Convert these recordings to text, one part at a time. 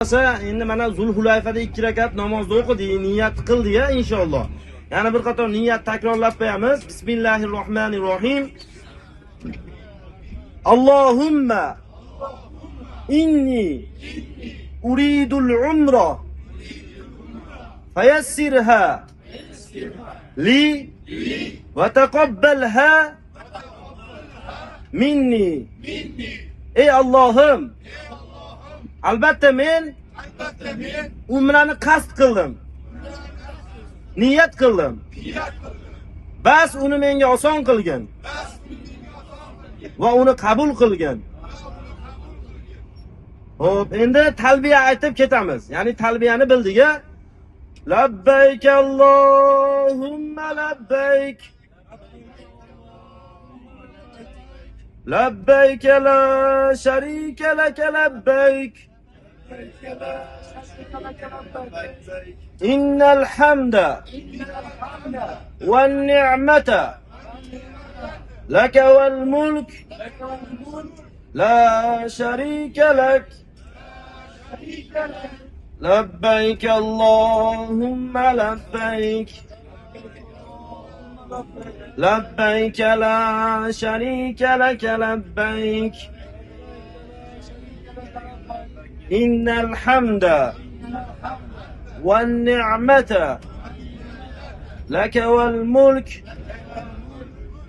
Endi mana Zulhulayfada 2 rakat namozni o'qidi, niyat qildi ya inshaalloh. Yana bir qator niyat takrorlab qo'yamiz. Bismillahirrohmanirrohim. Allohumma inni uridul umra fayassirha li va taqabbalha minni. Ey Allohim, albatta men umrani qasd qildim. Niyat qildim. Bas uni menga oson qilgin. Va uni qabul qilgin. Xo'p, endi talbiya aytib ketamiz. Ya'ni talbiyani bildik-a? Labbayk Allohumma labbayk. Labbayk la sharika lak labbayk. Innal hamda wan ni'mata laka wal mulk la sharika lak. Labbayk Allahumma labbayk. Labbayk la sharika lak labbayk. Innal hamda wan ni'mata laka wal mulk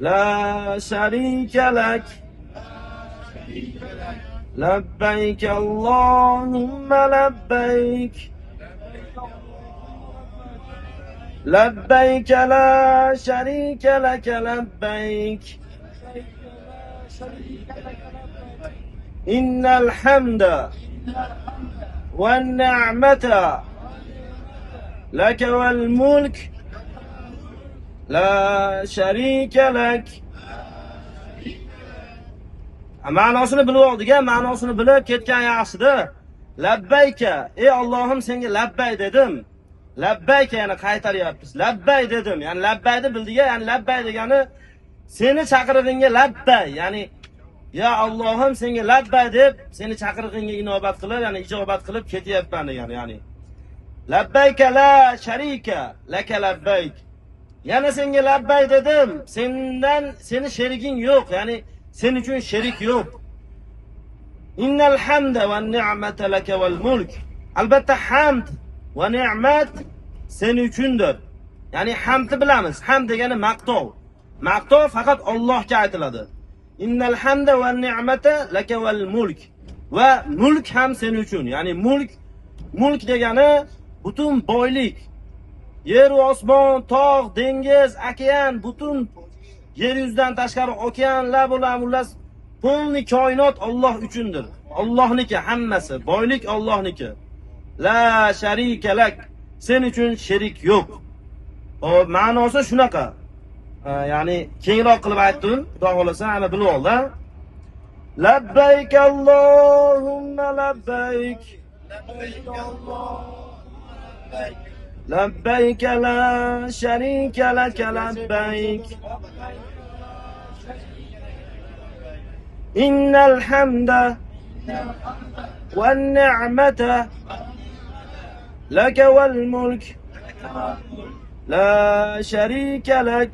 la sharika lak. Labbayk Allahumma labbayk. Labbayk la sharika lak labbayk. Innal hamda wan ni'mata laka wal mulk la sharika lak. Ma'nosini bilib oldik-a, ma'nosini bilib ketgan yaxshida. Labbayka, ey Allohim senga labbay dedim. Labbayka yana qaytaryapmiz. Labbay dedim. Ya'ni labbayni bildik-a, ya'ni labbay degani seni chaqirig'ingga labbay, ya'ni ya Allohim senga labbay deb seni chaqirig'ingga inobat qilib, ya'ni ijobat qilib ketyapman degani, ya'ni labbayka la sharika laka labbayk. Yana senga labbay dedim. Seni sheriging yo'q, ya'ni sen uchun sherik yo'q. Innal hamda wan ni'mata laka wal mulk. Albatta hamd va ne'mat sen uchundir. Ya'ni hamdni bilamiz. Hamd degani maqtov. Maqtov faqat Allohga aytiladi. Innal hamda wan ni'mata laka wal mulk. Va mulk ham sen uchun. Ya'ni mulk degani butun boylik. Yer va osmon, tog', dengiz, okean, butun yer yuzidan tashqari okeanlar bilan ulas polni koinot Alloh uchundir. Allohniki hammasi, boylik Allohniki. La sharika lak. Sen uchun sherik yo'q. O ma'nosi shunaqa. Ya'ni kengroq qilib aytdim, xudo xolasa ana bilib oldi. Labbayk Allohumma labbayk. Labbayk la sharika lak labbayk. Innal hamda wan ni'mata laka wal mulk la sharika lak.